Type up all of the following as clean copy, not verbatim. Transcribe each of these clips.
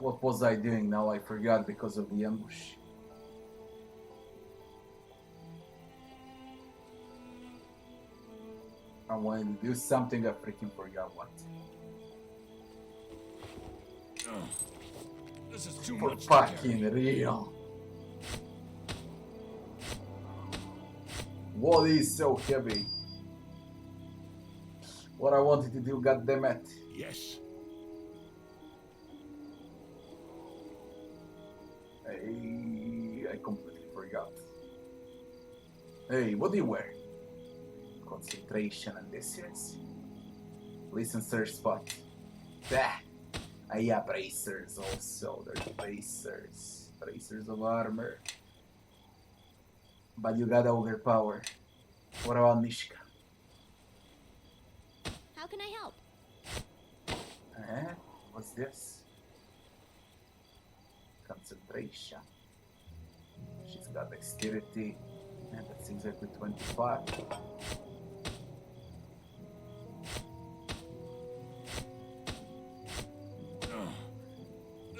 What was I doing now? I forgot because of the ambush. I wanted to do something, I freaking forgot what. This is too For much fucking real. What is so heavy? What I wanted to do, goddammit. Yes. I completely forgot. Hey, what do you wear? Concentration and distance. Listen, search spot. Bah! Yeah, bracers also. There's bracers. Bracers of armor. But you got overpower. What about Mishka? How can I help? What's this? Concentration. She's got dexterity. And that's exactly 25.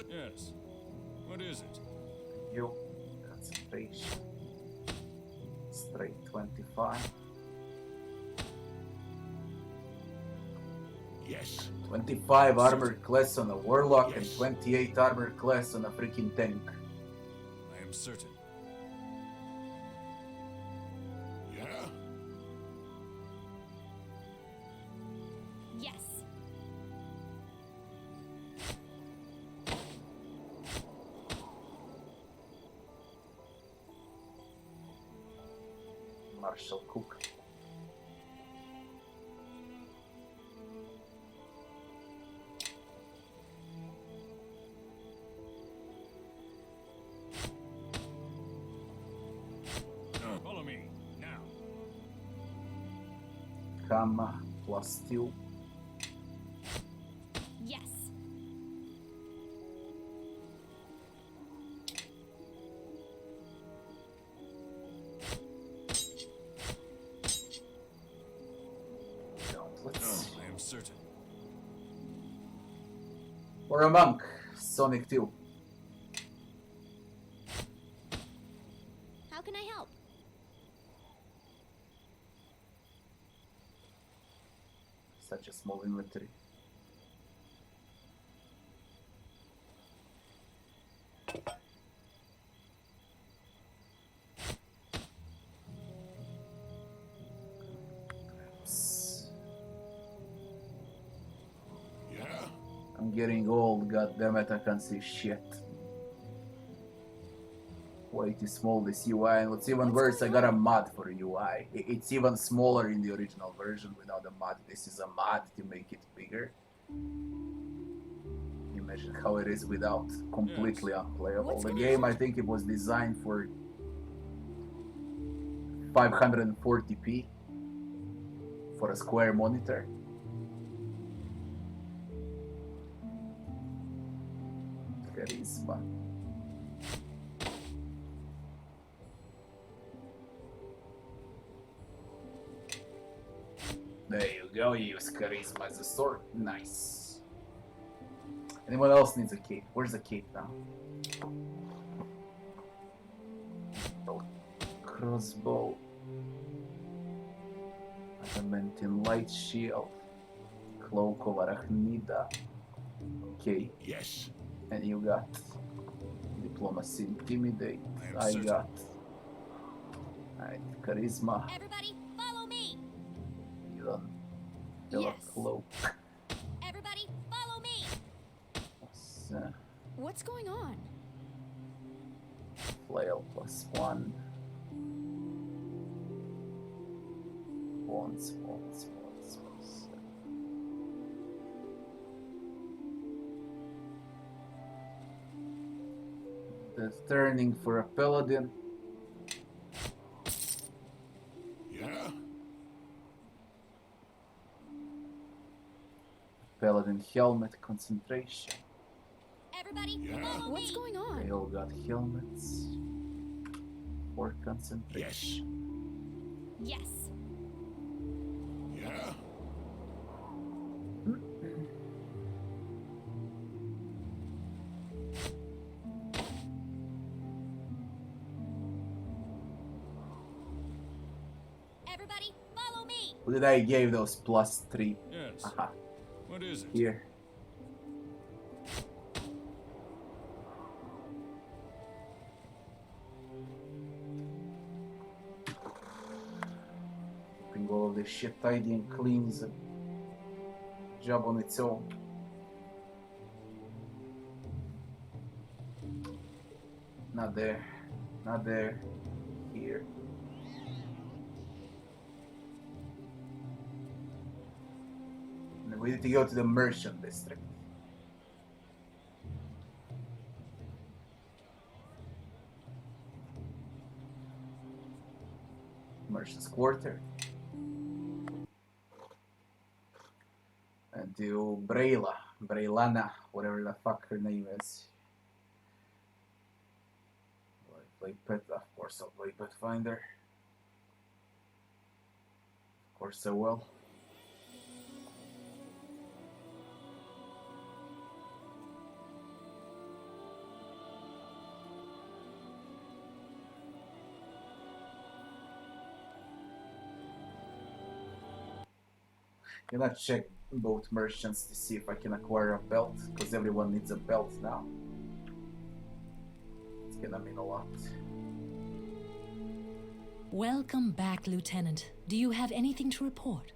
Yes. What is it? You. Concentration. Straight 25. Yes. 25 armor class on a warlock and Yes. 28 armor class on a freaking tank. I am certain. Yeah? Yes. Marshall Cook. Follow me, now. Kama plus steel. Yes. Gauntlets. I am certain. Or a monk. Sonic 2. How can I help? Such a small inventory. Yeah? I'm getting old, god damn it, I can't see shit. Way too small this UI, and what's even worse, I got a mod for UI. It's even smaller in the original version without a mod. This is a mod to make it bigger. Imagine how it is without. Completely unplayable. What's The going game, on? I think it was designed for 540p for a square monitor. Charisma. There you go, use charisma as a sword. Nice. Anyone else needs a cape? Where's the cape now? Oh, crossbow. Adamantine light shield. Cloak of Arachnida. Okay. Yes. And you got diplomacy, intimidate. I am certain. got. Alright, charisma. Everybody, follow me. You don't have Yes. a cloak. Everybody, follow me. What's going on? Flail +1. Once. The turning for a paladin. Yeah? Paladin helmet, concentration. Everybody, Yeah. follow What's me. going on? They all got helmets. For concentration. Yes. Yeah? What did I give those +3? Yes. Aha, What is it? here. Keeping all of this shit tidy and clean is a job on its own. Not there. Not there. Here. And we need to go to the merchant district. Merchant's quarter. And to Braylana, whatever the fuck her name is. Will I play pet? Of course I'll play pet finder. Of course I will. I'm gonna check both merchants to see if I can acquire a belt, because everyone needs a belt now. It's gonna mean a lot. Welcome back, Lieutenant. Do you have anything to report?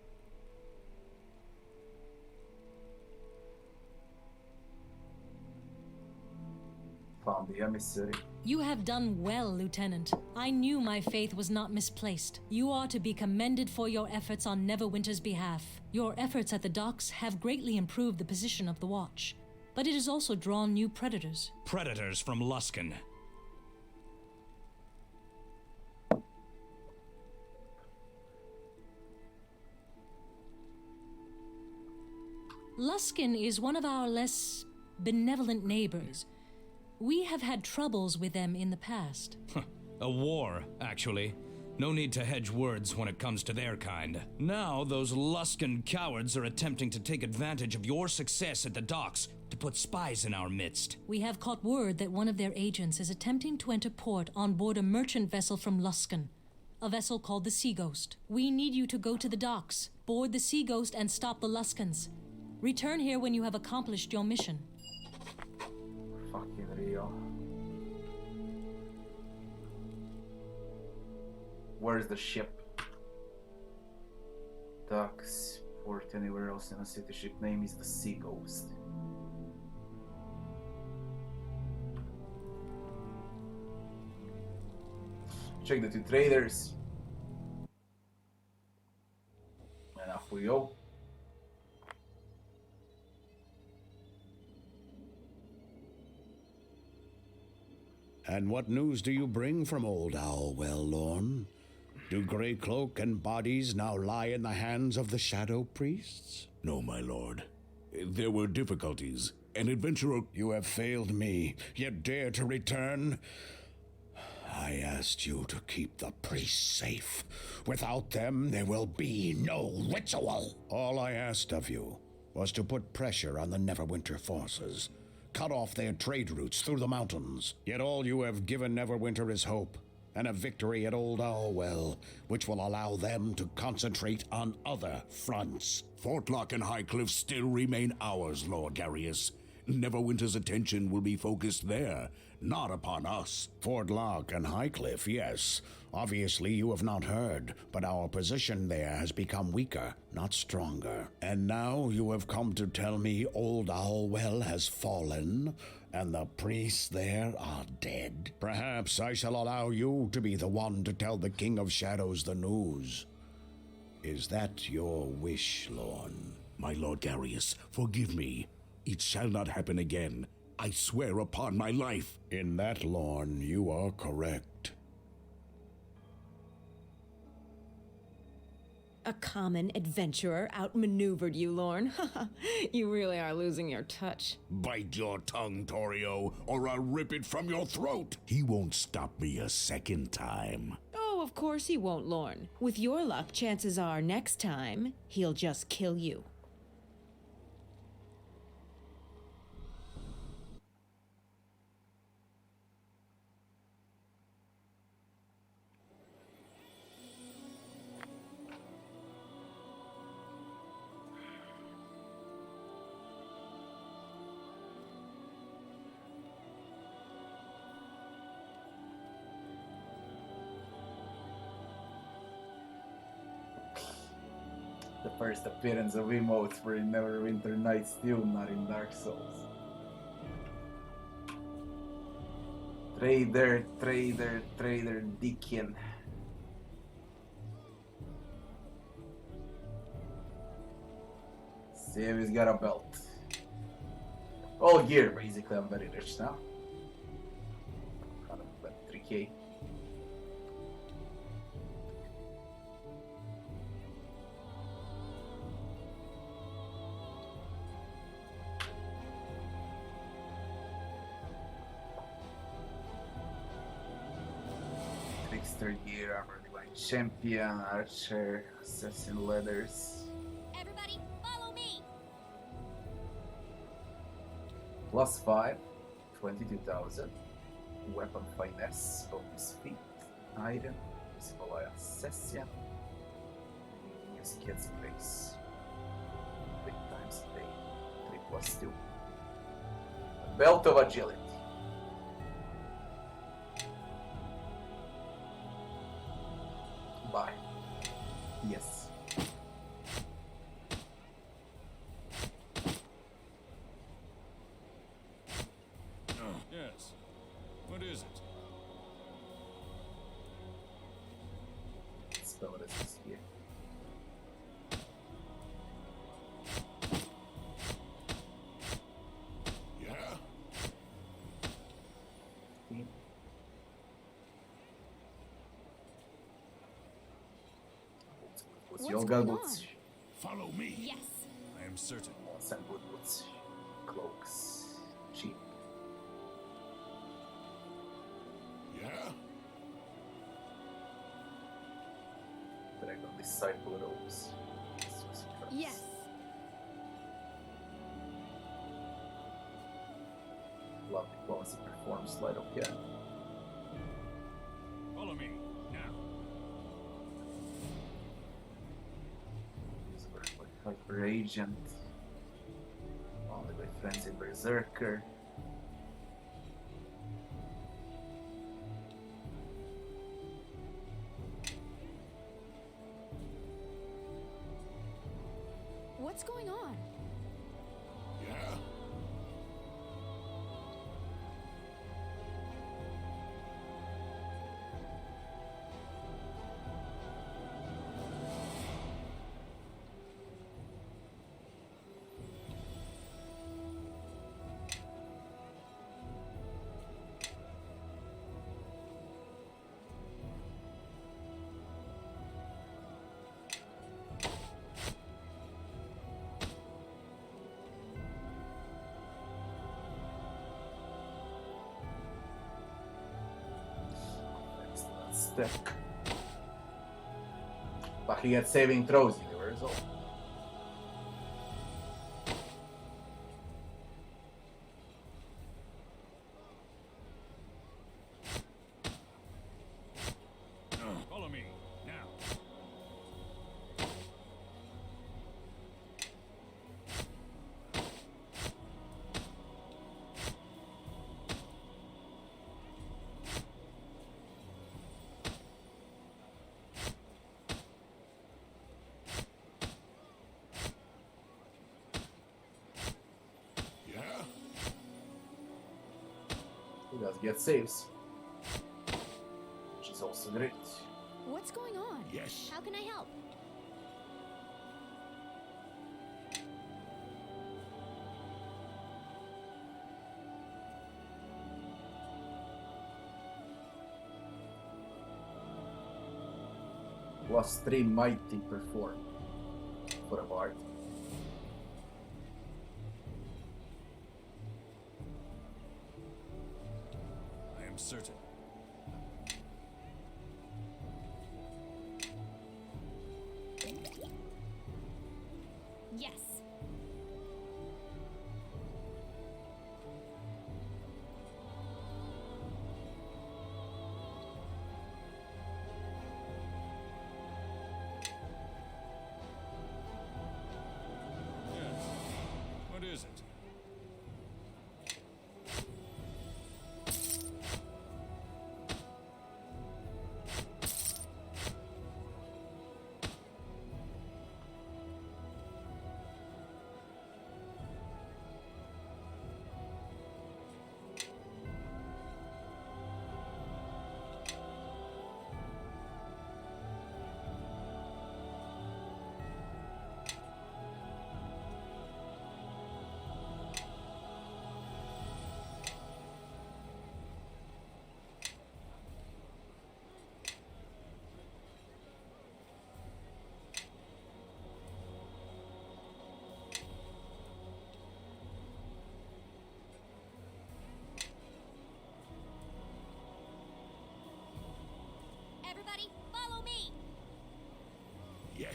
Found the emissary. You have done well, Lieutenant. I knew my faith was not misplaced. You are to be commended for your efforts on Neverwinter's behalf. Your efforts at the docks have greatly improved the position of the Watch, but it has also drawn new predators. Predators from Luskan. Luskan is one of our less benevolent neighbors. We have had troubles with them in the past. A war, actually. No need to hedge words when it comes to their kind. Now, those Luskan cowards are attempting to take advantage of your success at the docks to put spies in our midst. We have caught word that one of their agents is attempting to enter port on board a merchant vessel from Luskan, a vessel called the Sea Ghost. We need you to go to the docks, board the Sea Ghost, and stop the Luskans. Return here when you have accomplished your mission. Fucking real. Where's the ship? Docks, port, anywhere else in a city. Ship name is the Sea Ghost. Check the two traders. And off we go. And what news do you bring from Old Owl, Lorn? Do Grey Cloak and bodies now lie in the hands of the Shadow Priests? No, my lord. There were difficulties. An adventurer... You have failed me, yet dare to return? I asked you to keep the priests safe. Without them, there will be no ritual. All I asked of you was to put pressure on the Neverwinter forces. Cut off their trade routes through the mountains. Yet all you have given Neverwinter is hope, and a victory at Old Owlwell, which will allow them to concentrate on other fronts. Fort Lock and Highcliff still remain ours, Lord Darius. Neverwinter's attention will be focused there, not upon us. Fort Lock and Highcliff, yes. Obviously you have not heard, but our position there has become weaker, not stronger. And now you have come to tell me Old Owlwell has fallen, and the priests there are dead. Perhaps I shall allow you to be the one to tell the King of Shadows the news. Is that your wish, Lorn? My Lord Darius, forgive me. It shall not happen again. I swear upon my life. In that, Lorn, you are correct. A common adventurer outmaneuvered you, Lorn. You really are losing your touch. Bite your tongue, Torio, or I'll rip it from your throat. He won't stop me a second time. Oh, of course he won't, Lorn. With your luck, chances are next time, he'll just kill you. First appearance of emotes for in Neverwinter Nights, still not in Dark Souls. Trader Daeghun. See, he's got a belt. All gear, basically. I'm very rich now. Kind of like 3k. Trickster gear, armor divine champion, archer, assassin leathers. Everybody, follow me. Plus 5, 22,000. Weapon finesse, bonus feet, item, visible eye assassin. Use kids place. 3 times a day. 3 plus 2. A belt of agility. Buy. Yes. Yes. What is it? Spell resist here. Yeah? What's What's your going boots? Follow me. Yes. I am certain. Some good boots. Cloaks. Cheap. Yeah? Dragon Disciple robes. Yes. Love diplomacy performs sleight of hand. Follow me now. Hyper Agent. Only by Frenzy Berserker. What's going on? Yeah? Step. But he gets saving throws universal. Follow me now. Yeah? He does get saves. Which is also great. What's going on? Yes. How can I help? Plus 3 mighty perform for a bard. I am certain. Yes. Yes. What is it?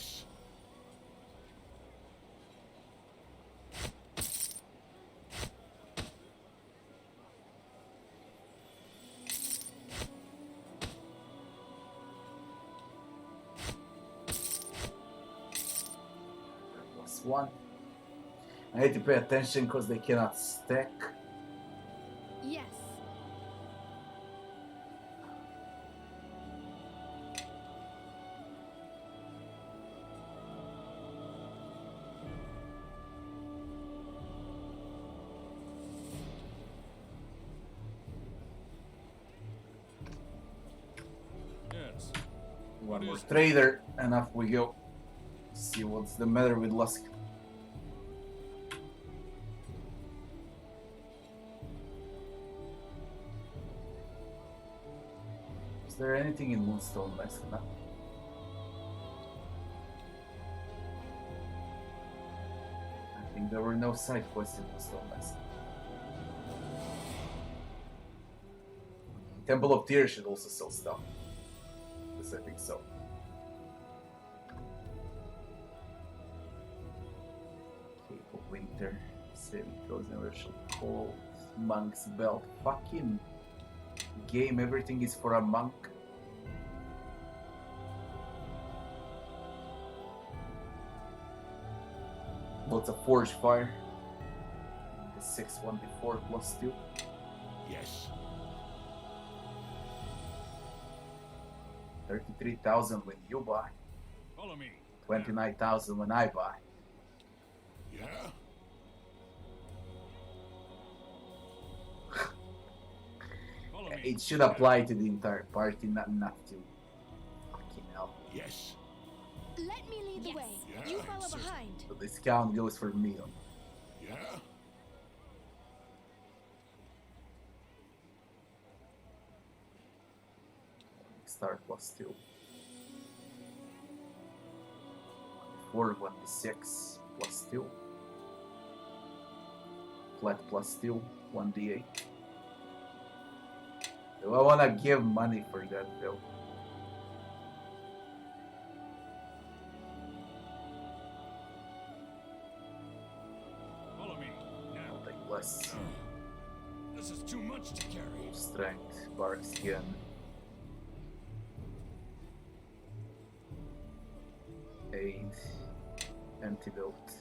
Yes. +1. I need to pay attention because they cannot stack. Yes. Yes. One more is it? trader, and off we go. See what's the matter with Lusk. Is there anything in Moonstone West? No. I think there were no side quests in Moonstone West. Temple of Tears should also sell stuff. Yes, I think so. Cape of Winter, Saving Throws, Universal Call, Monk's Belt. Fucking game, everything is for a monk. Lots of Forge Fire. The 6-1 before +2. Yes. 33,000 when you buy. Follow me. 29,000 when I buy. Yeah? Follow me. It should apply to the entire party, not to fucking hell. Yes. Let me lead the Yes. way. Yeah, You follow certain. behind. The discount goes for meal. Yeah? Start +2. 4 1d6 +2. Flat +2 1d8. Do I wanna give money for that though? Follow me. Now. I'll take less. This is too much to carry. Strength, bark skin. Aid, antidote.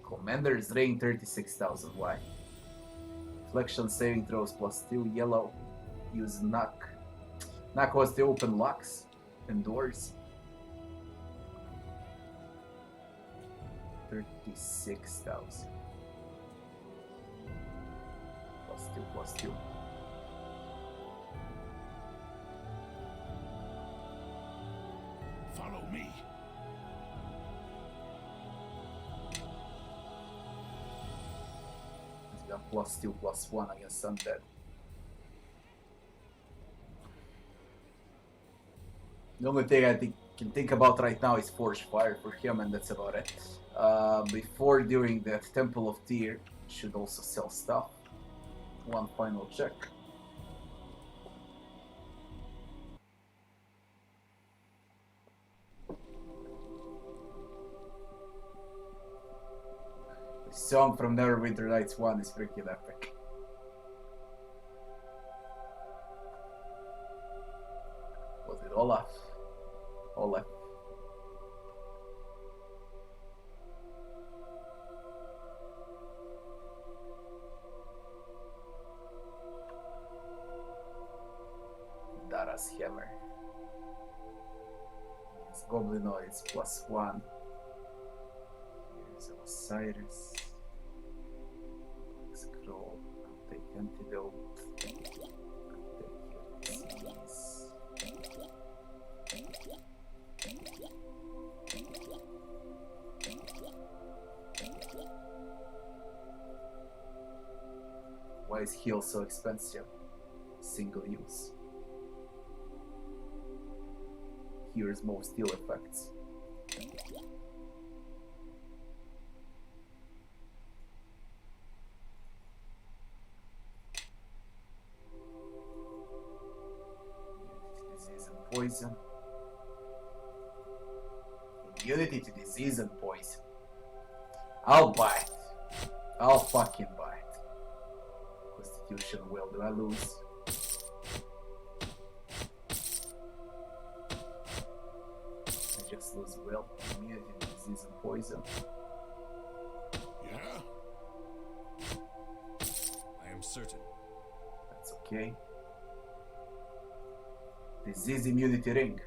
Commander's Drain 36,000. Why? Reflection saving throws +2. Yellow. Use knock. Knock was to open locks and doors. 36,000. +2. Follow me. He's got +2, +1 against Undead. The only thing I can think about right now is Forge Fire for him, and that's about it. Before doing that, Temple of Tyr should also sell stuff. One final check. The song from Neverwinter Nights 1 is freaking epic. Was it Olaf? Olaf. Dara's Hammer. It's Goblinoids +1. Here's Osiris. Scroll. I'll take Antidote. I'll take Ulysses. Why is heal so expensive? Single use. Here's most heal effects. Disease and poison. Immunity to disease and poison. I'll buy it. I'll fucking buy it. Constitution will. Do I lose? I just lose will. Immunity to disease and poison. Yeah? I am certain. That's okay. Disease immunity ring.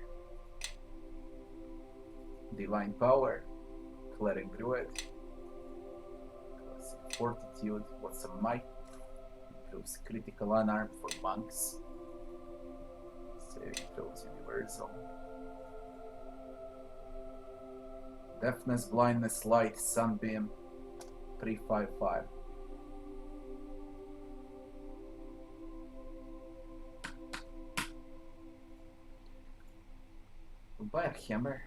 Divine power. Cleric druid. Fortitude. What's a might? Improves critical unarmed for monks. Saving throws universal. Deafness, blindness, light, sunbeam. 355. We'll buy a hammer.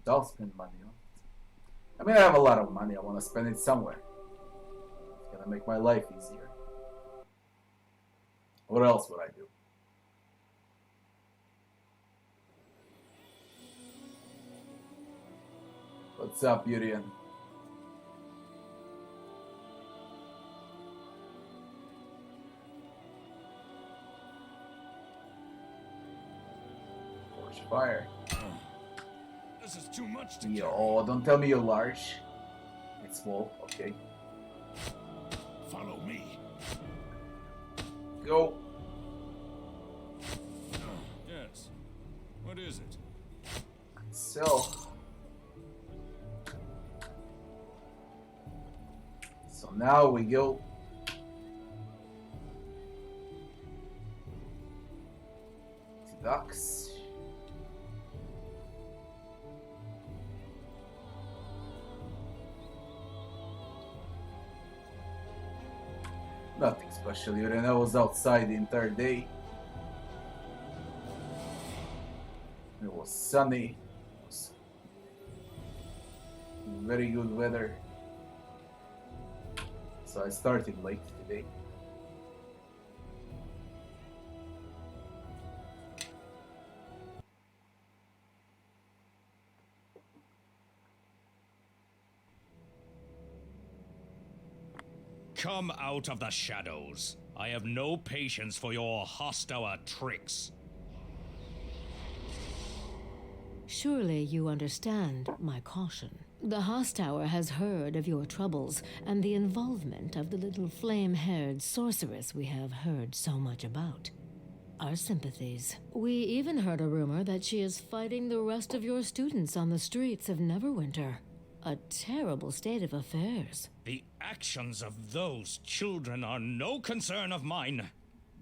I'll spend money on it. I mean, I have a lot of money. I want to spend it somewhere. It's gonna make my life easier. What else would I do? What's up, Urian? Forge fire. This is too much to Yo, don't tell me you're large. It's small, okay. Follow me. Go. Yes. What is it? So now we go to docks. Nothing special here, and I was outside the entire day. It was sunny. It was very good weather. So I started late today. Come out of the shadows. I have no patience for your hostile tricks. Surely you understand my caution. The Hostower has heard of your troubles and the involvement of the little flame-haired sorceress we have heard so much about. Our sympathies. We even heard a rumor that she is fighting the rest of your students on the streets of Neverwinter. A terrible state of affairs. The actions of those children are no concern of mine.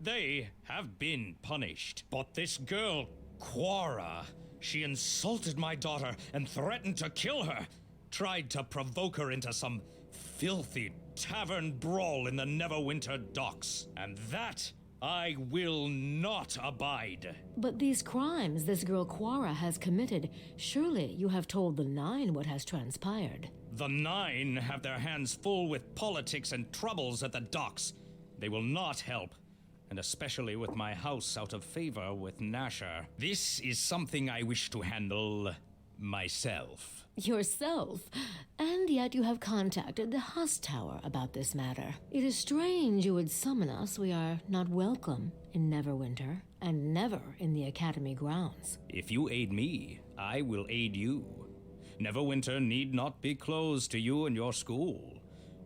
They have been punished. But this girl, Quora, she insulted my daughter and threatened to kill her. Tried to provoke her into some filthy tavern brawl in the Neverwinter docks. And that I will not abide. But these crimes this girl Quora has committed, surely you have told the Nine what has transpired. The Nine have their hands full with politics and troubles at the docks. They will not help, and especially with my house out of favor with Nasher. This is something I wish to handle myself. Yourself? And yet you have contacted the Hostower about this matter. It is strange you would summon us. We are not welcome in Neverwinter, and never in the Academy grounds. If you aid me, I will aid you. Neverwinter need not be closed to you and your school.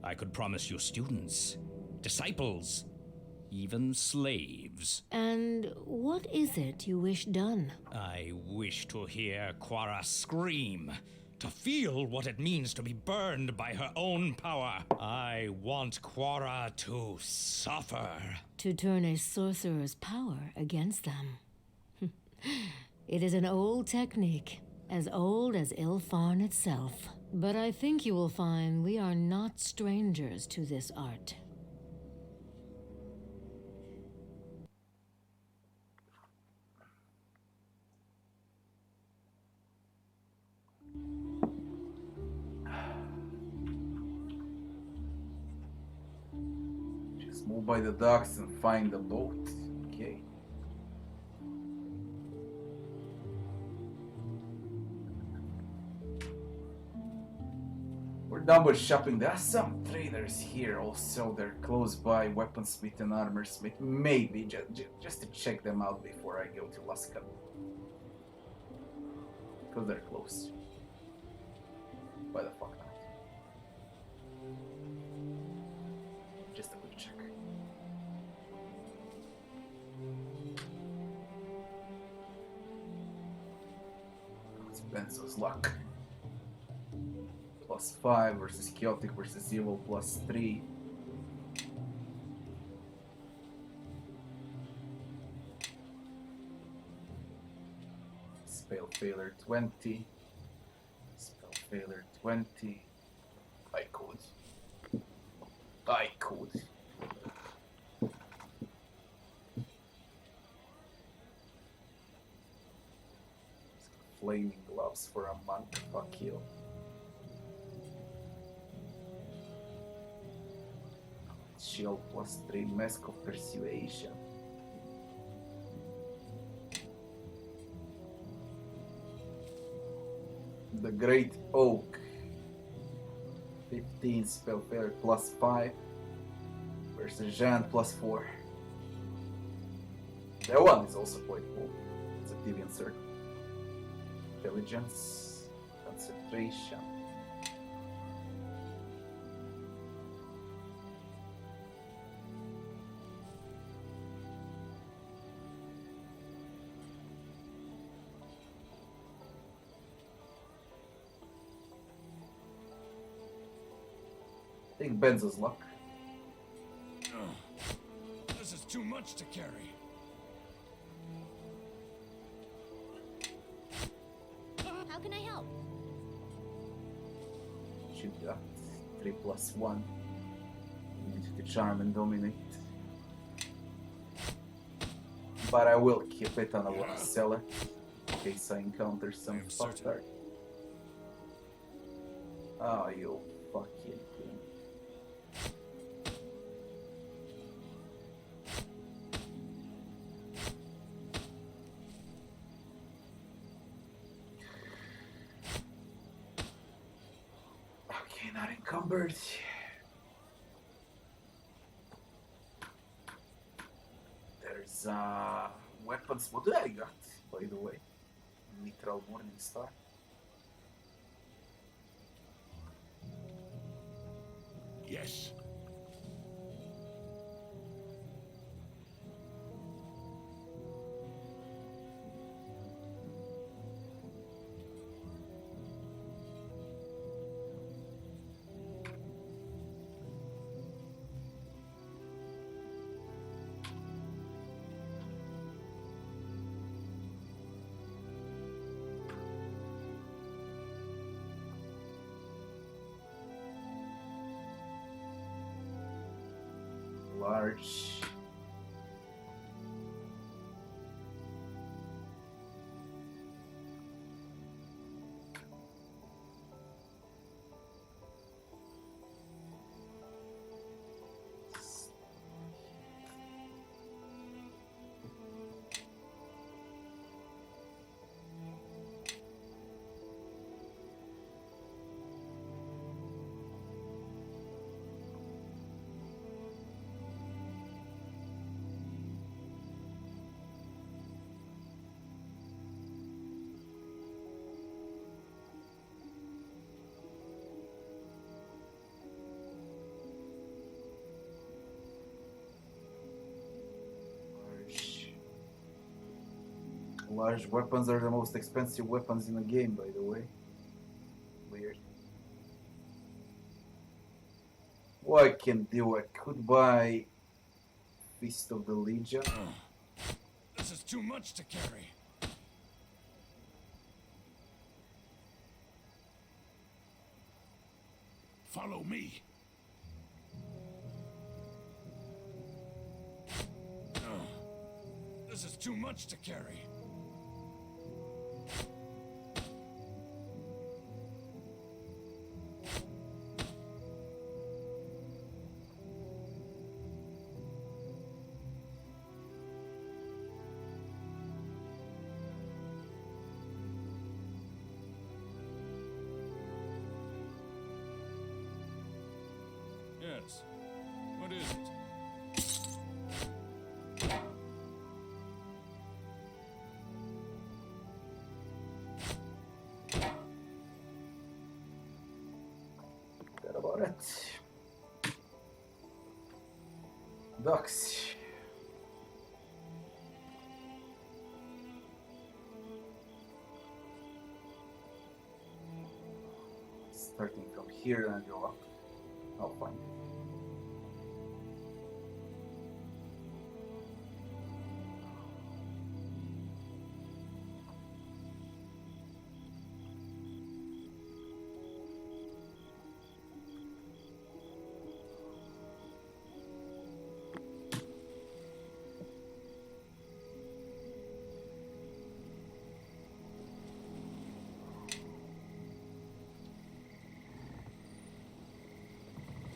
I could promise you students, disciples, even slaves. And what is it you wish done? I wish to hear Quora scream, to feel what it means to be burned by her own power. I want Quora to suffer. To turn a sorcerer's power against them. It is an old technique, as old as Ilfarn itself. But I think you will find we are not strangers to this art. by the docks and find the boat. Okay. We're done with shopping. There are some traders here also. They're close by, weaponsmith and armorsmith. Maybe just to check them out before I go to Luskan. Because they're close. Why the fuck not? Just a quick check. It's Benzo's luck. +5 versus chaotic versus evil +3. Spell failure 20. Spell failure 20. I could. Flaming gloves for a month. Fuck you. Shield +3. Mask of persuasion. The Great Oak. 15 spell failure +5 versus Jean +4. That one is also quite cool. It's a deviant circle. Intelligence, concentration. I think Benzo's luck. This is too much to carry. How can I help? Shoot that. 3+1. Need to charm and dominate. But I will keep it on a one seller in case I encounter some fucker. Oh, you fucking thing. Okay, not encumbered. There's weapons. What do I got, by the way? Mitral Morning Star. Yes. Large. Large weapons are the most expensive weapons in the game, by the way. Weird. What I can do, I could buy Fist of the Legion. This is too much to carry. Follow me. This is too much to carry. this? What is it? That about it. Ducks. Starting from here and go up. I'll find it.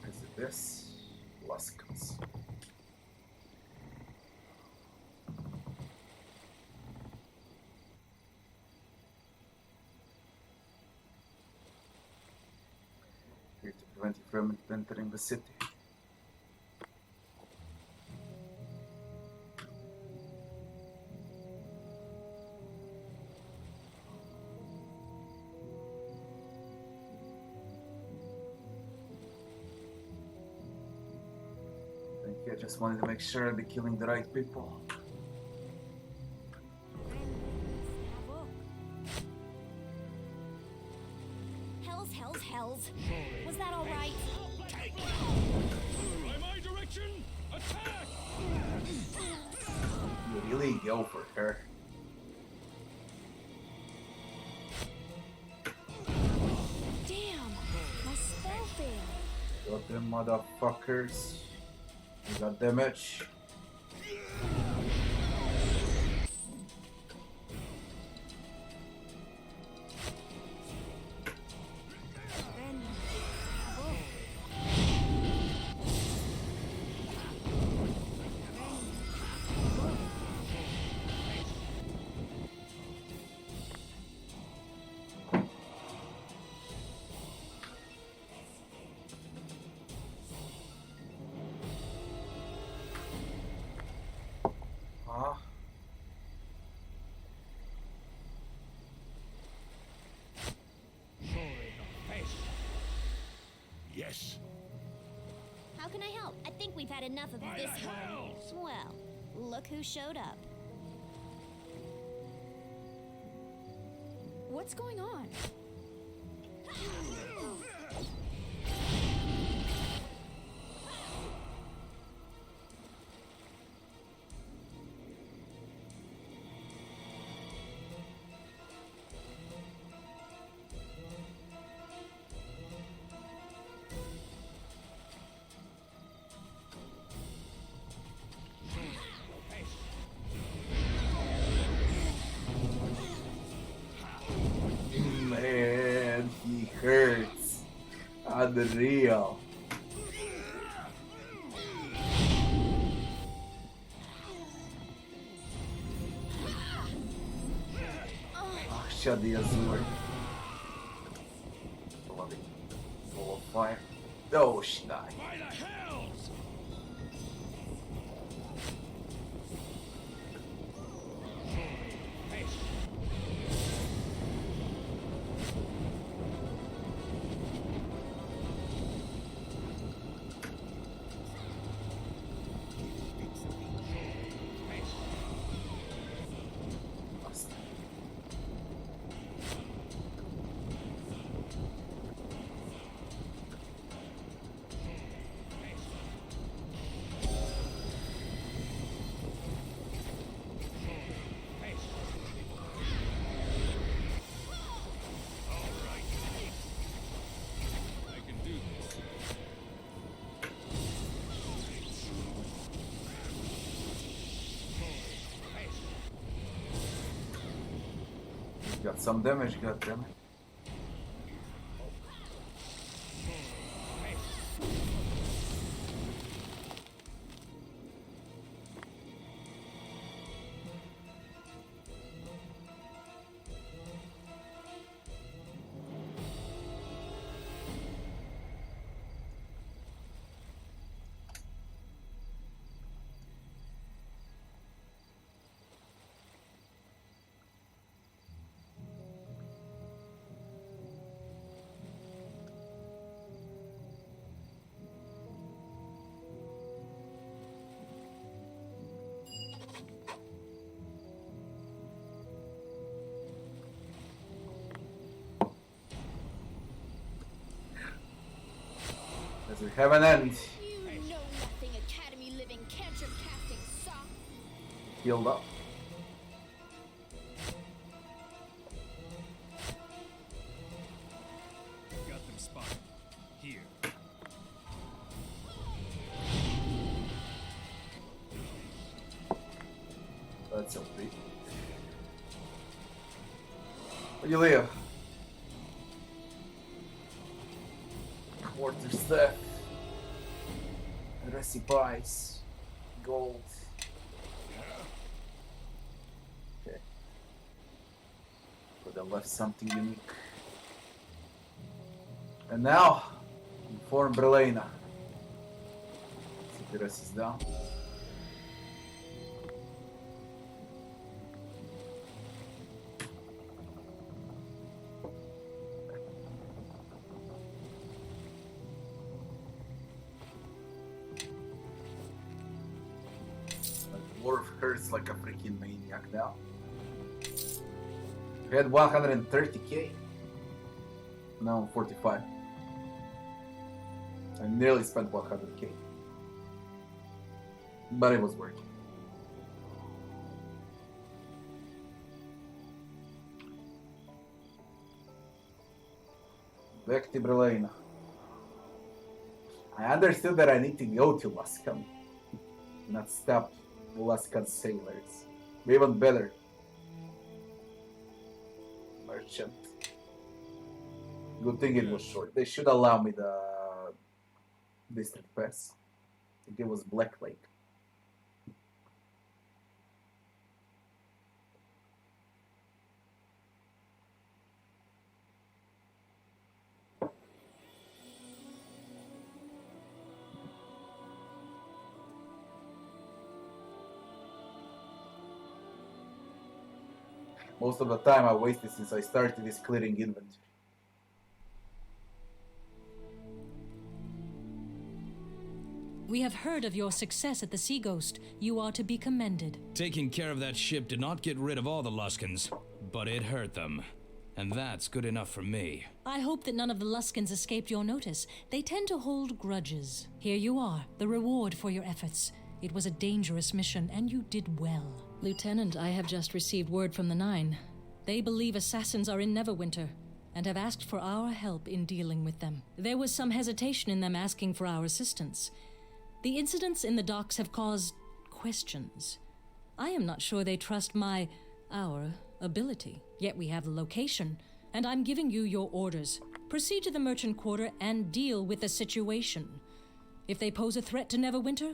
Is it this? Luskins. Here to prevent you from entering the city. I just wanted to make sure I'd be killing the right people. Hells. Was that all right? By my direction, attack! You really go for her. Damn, my spell failed. Got them motherfuckers. You got damage. Yes. How can I help? I think we've had enough of By this the one. hells! Well, look who showed up. What's going on? Man, he hurts. Unreal. Oh, shut the Azure. Bloody full of fire. Oh, she died. By the hells! Got some damage, goddammit. We have an end. You know nothing, Academy living cantrip casting sock. Healed up. Got them spotted. Here. That's OP. Where you live? Quarterstaff. Recipes. Gold. Okay. Could have left something unique. And now, inform Brelena. The rest is down. Dwarf hurts like a freaking maniac now. We had 130k. Now I'm 45. I nearly spent 100k. But it was working. Back to Brelena. I understood that I need to go to Luskan, not stop Luskan sailors. Or even better, merchant. Good thing it was short. They should allow me the district pass. I think it was Black Lake. Most of the time I wasted since I started this clearing inventory. We have heard of your success at the Sea Ghost. You are to be commended. Taking care of that ship did not get rid of all the Luskans, but it hurt them. And that's good enough for me. I hope that none of the Luskans escaped your notice. They tend to hold grudges. Here you are, the reward for your efforts. It was a dangerous mission, and you did well. Lieutenant, I have just received word from the Nine. They believe assassins are in Neverwinter, and have asked for our help in dealing with them. There was some hesitation in them asking for our assistance. The incidents in the docks have caused questions. I am not sure they trust our ability. Yet we have the location, and I'm giving you your orders. Proceed to the merchant quarter and deal with the situation. If they pose a threat to Neverwinter,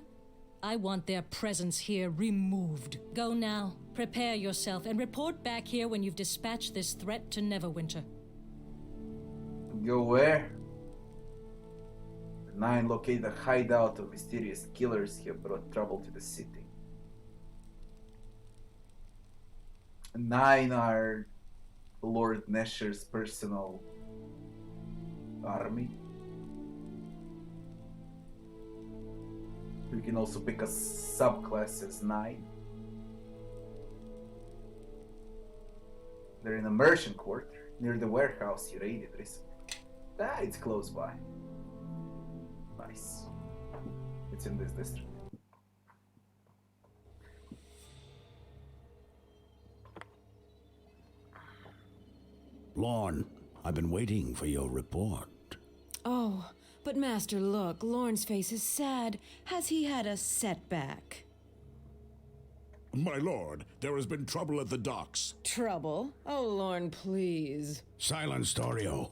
I want their presence here removed. Go now, prepare yourself, and report back here when you've dispatched this threat to Neverwinter. Go where? The Nine locate the hideout of mysterious killers who have brought trouble to the city. The Nine are Lord Nesher's personal army. You can also pick a subclass as 9. They're in a merchant quarter near the warehouse you raided recently. Ah, it's close by. Nice. It's in this district. Lorne, I've been waiting for your report. Oh, but Master, look, Lorne's face is sad. Has he had a setback? My lord, there has been trouble at the docks. Trouble? Oh, Lorne, please. Silence, Dorio.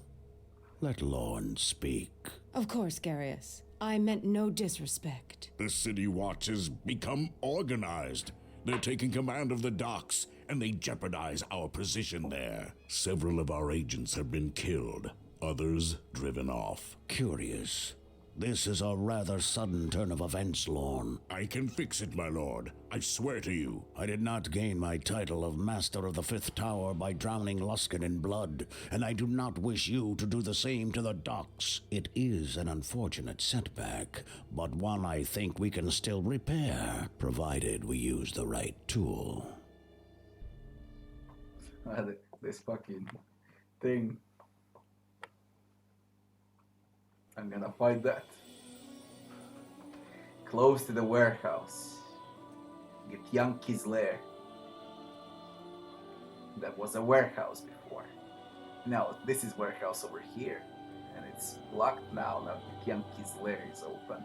Let Lorne speak. Of course, Garius. I meant no disrespect. The City Watch has become organized. They're taking command of the docks, and they jeopardize our position there. Several of our agents have been killed, others driven off. Curious. This is a rather sudden turn of events, Lorne. I can fix it, my lord. I swear to you. I did not gain my title of Master of the Fifth Tower by drowning Luskan in blood, and I do not wish you to do the same to the docks. It is an unfortunate setback, but one I think we can still repair, provided we use the right tool. This fucking thing. I'm gonna fight that. close to the warehouse. Get Yankee's lair. That was a warehouse before. Now this is warehouse over here. And it's locked now. Now the Yankee's lair is open.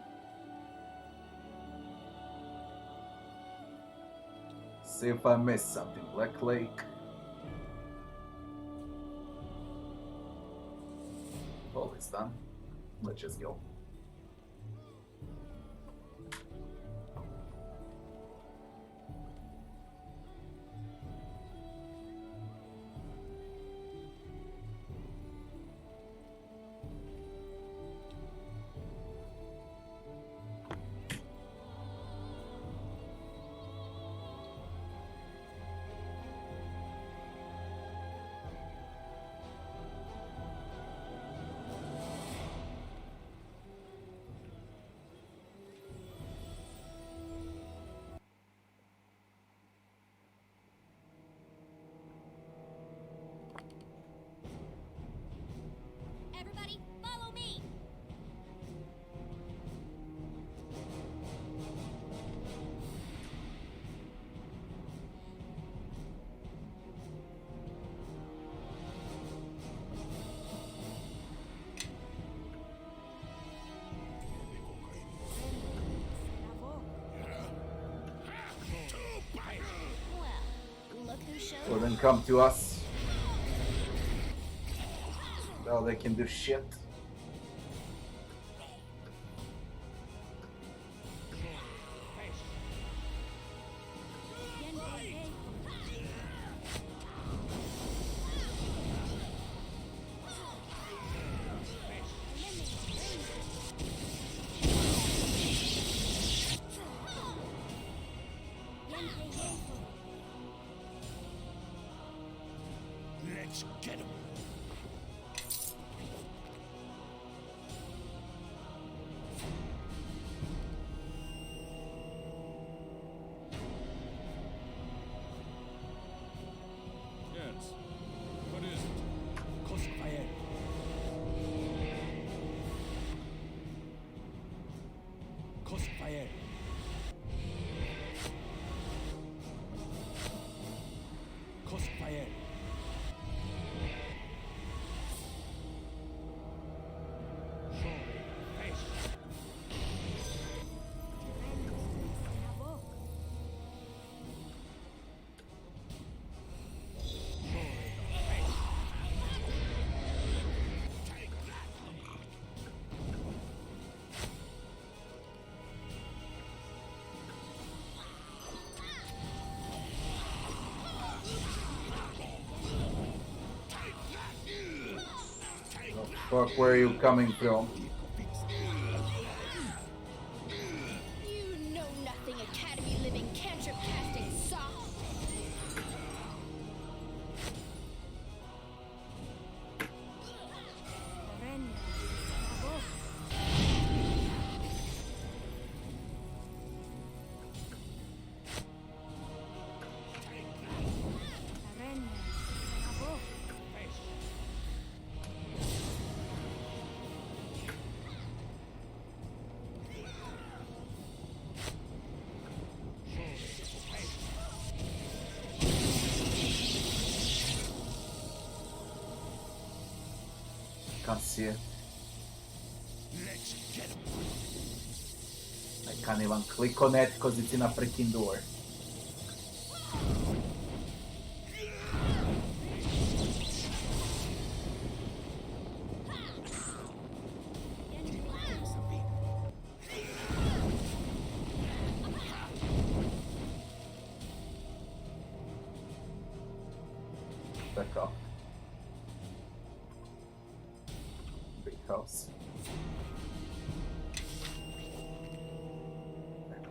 See if I missed something. Black Lake. All is done. Let's just go. Everybody, follow me! Well, look who showed Well, up. then come to us. Now they can do shit. Let's get him. Yes. What is it? Cosfire. Cosfire. Cosfire. Fuck, where are you coming from? You know nothing, Academy living cantrip casting soft. Can't see it. Let's get him. I can't even click on it because it's in a freaking door. Back up. Big house.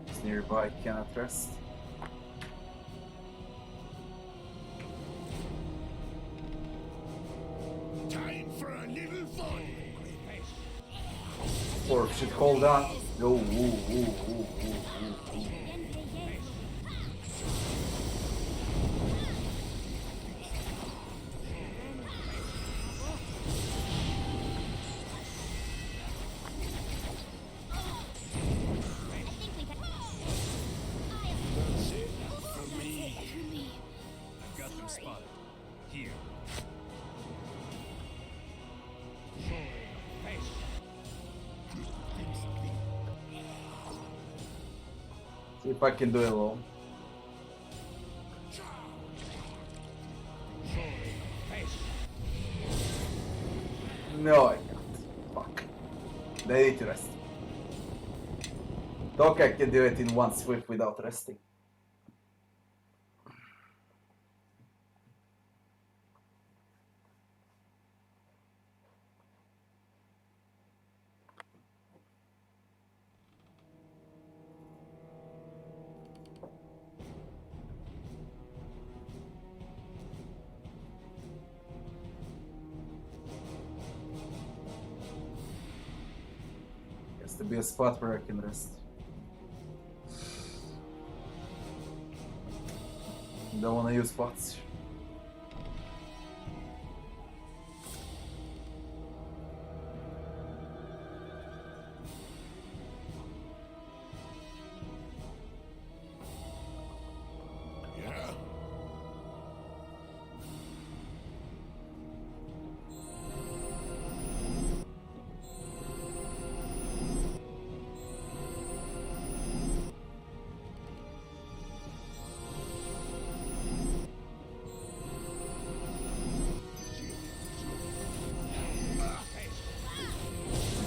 It's nearby, cannot rest. Time for a little fun. Or should hold on. No, ooh. I think Here. See if I can do it alone. No, I can't. Fuck. They need to rest. Doc, I can do it in one swift without resting. Has to be a spot where I can rest. Don't wanna use spots. Yeah?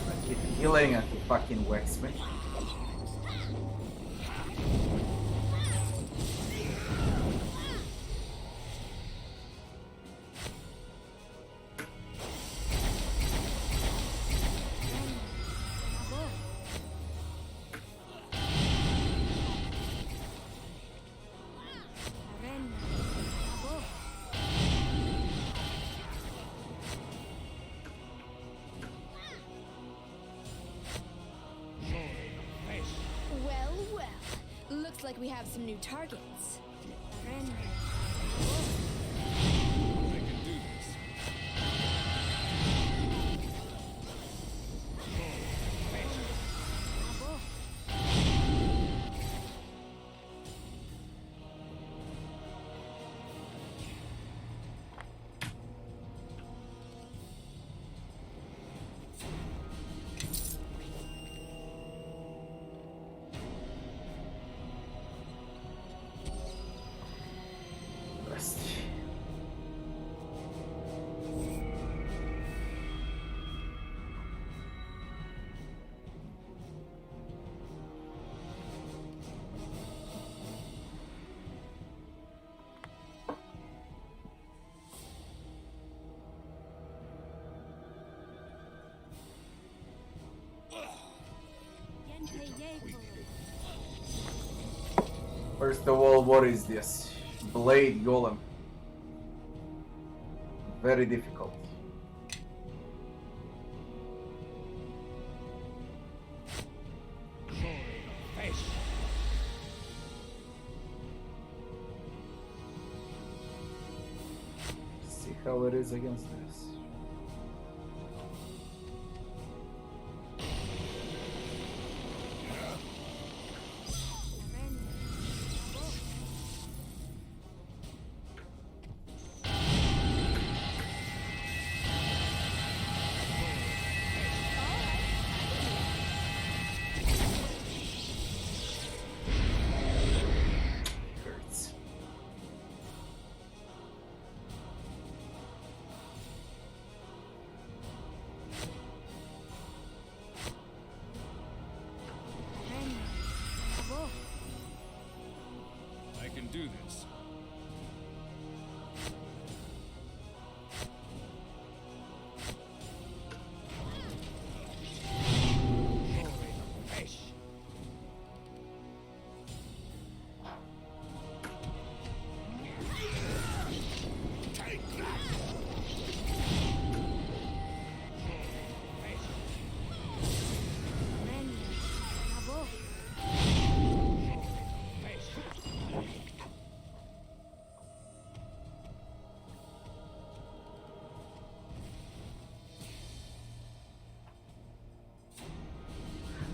I keep healing and he fucking whacks me. Well, well. Looks like we have some new targets. I can do this. Rest. First of all, what is this? Blade Golem. Very difficult. See how it is against this. Hurts. I can do this.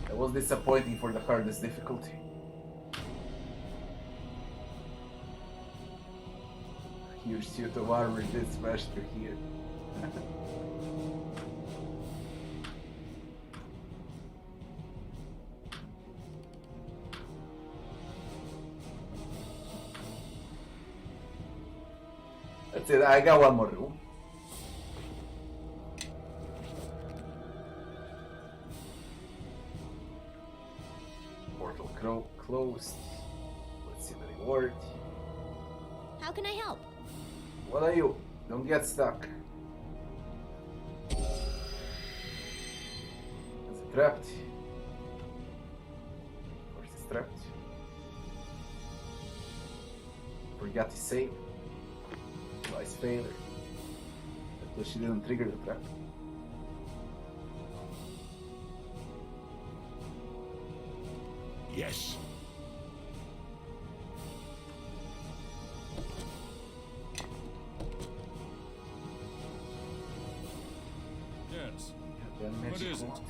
That was disappointing for the hardest difficulty. suit of armor did smash through here. That's it, I got one more room. Portal closed. Let's see the reward. How can I help? What are you? Don't get stuck. Is it trapped? Of course it's trapped. Forgot to save. Device failure. But she didn't trigger the trap. Yes. Yes. Then What magic is it? wand.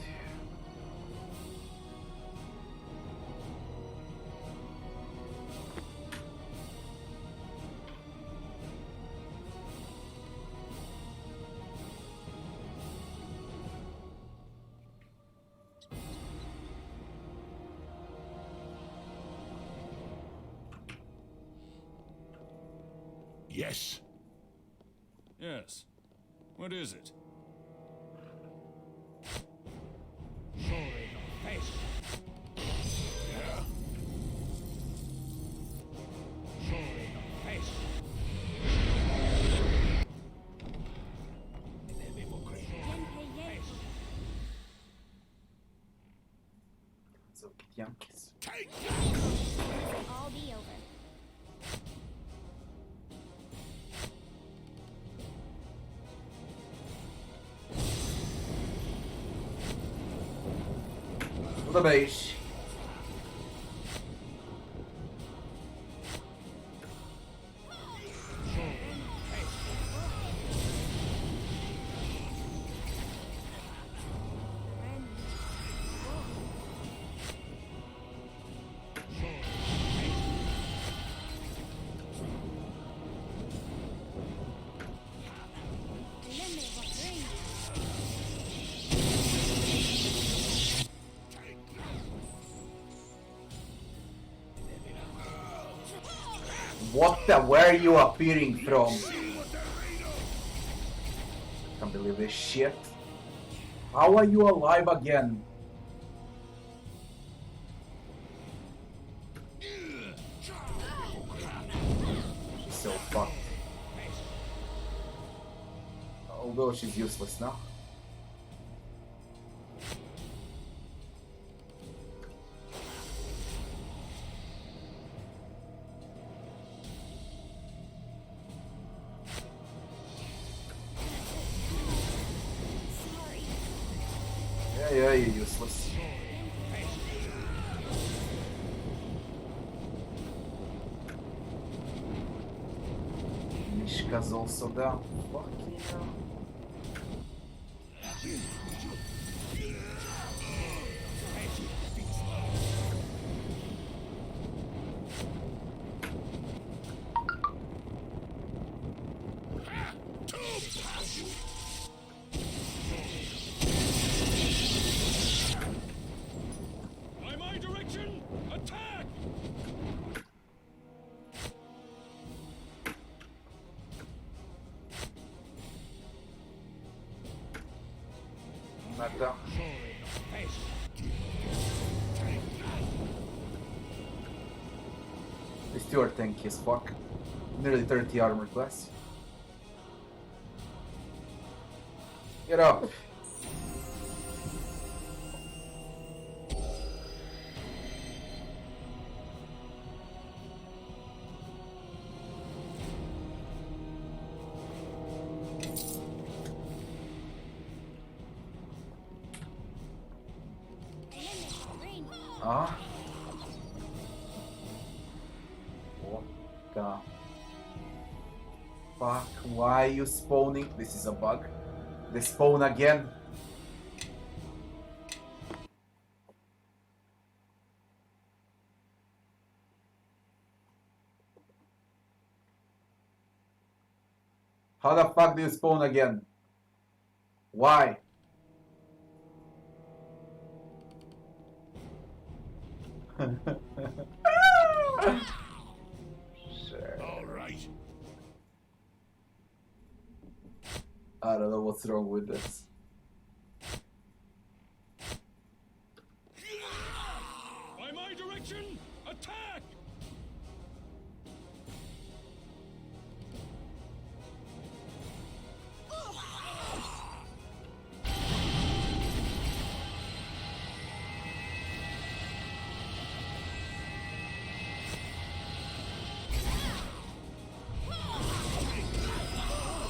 Yes. Yes. What is it? So Yankees. It'll all be over. Tudo bem. What the? Where are you appearing from? Can't believe this shit. How are you alive again? She's so fucked. Although she's useless now. Yeah, you're useless. Mishka's also down. Fucking hell. By my direction, attack! Not down. These two are tanky as fuck. Nearly 30 armor class. Get up! Ah. What the fuck? Why are you spawning? This is a bug. They spawn again. How the fuck do you spawn again? Why? Sure. All right. I don't know what's wrong with this. By my direction, attack!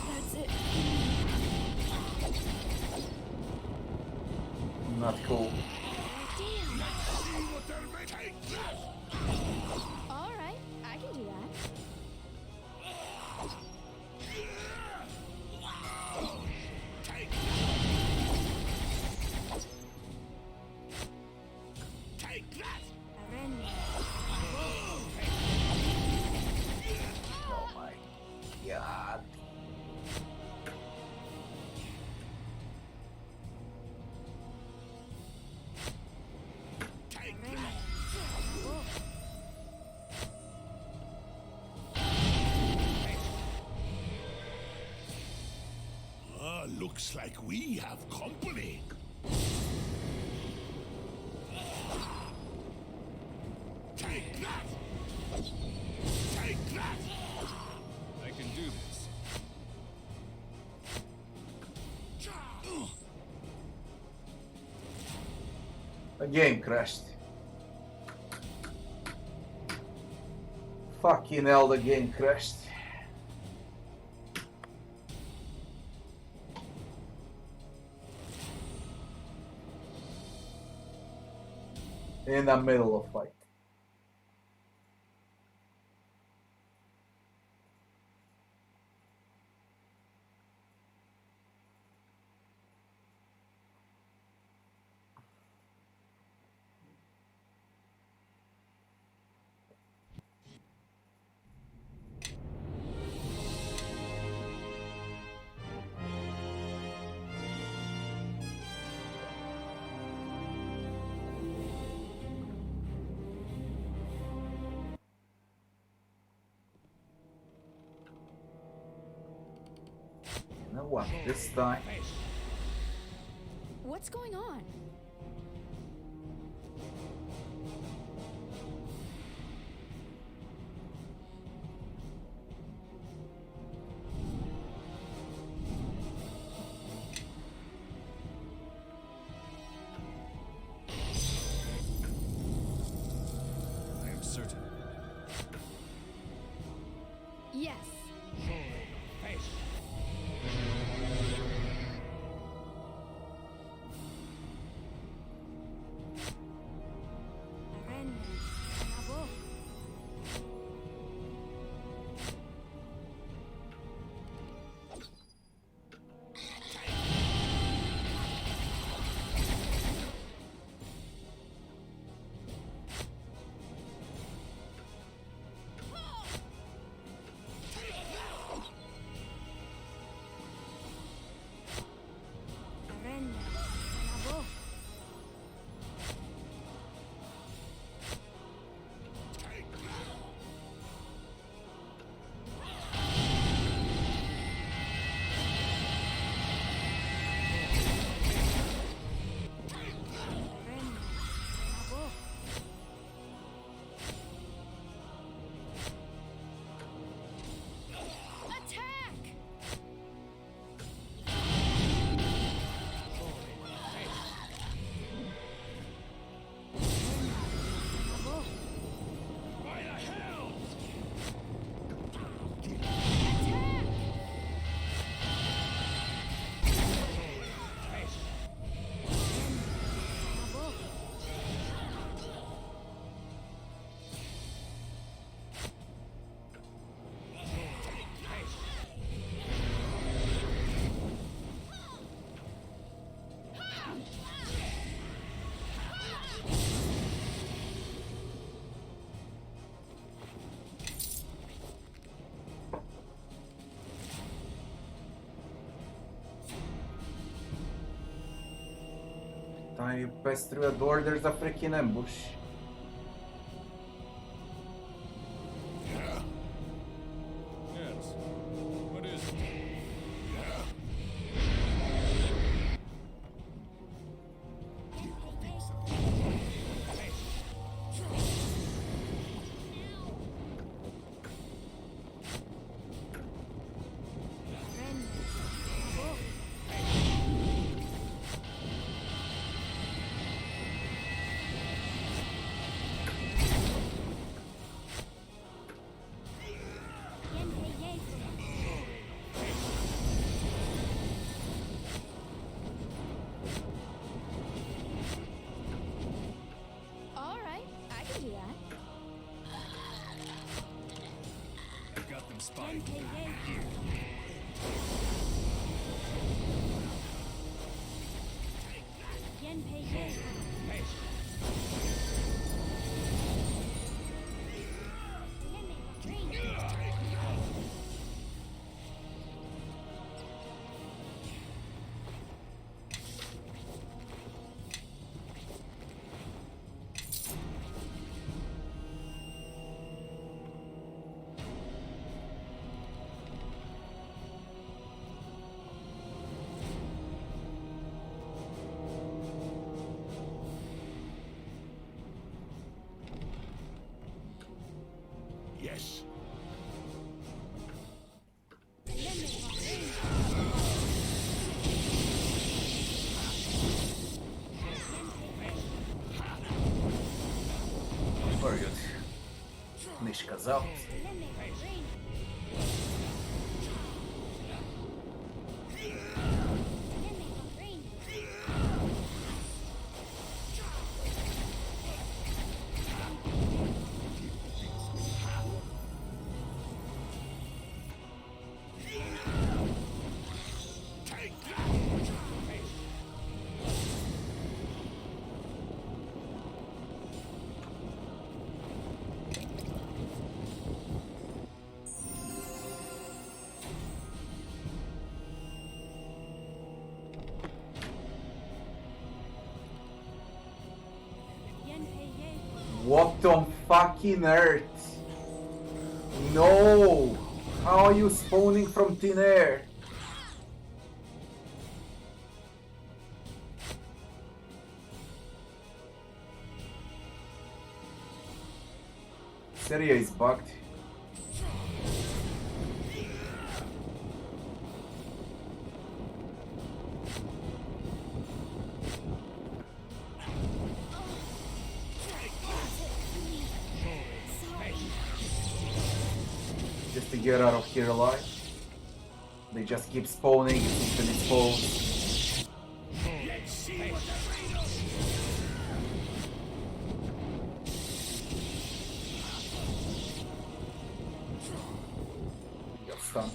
That's it. Not cool. All right, I can do that. Oh my god. Looks like we have company. Take that! Take that! I can do this. The game crashed. Fucking hell, the game crashed. In the middle of fight. You know what? This time. What's going on? I am certain. Yes. Anytime you pass through a door, there's a freaking ambush. Yes. What is it? All right, I can do that. I've got them spotted. Yes. Very good. Mishka's out. What on fucking earth? No! How are you spawning from thin air? This area is bugged. Just to get out of here alive. They just keep spawning infinite spawns. Got stunned.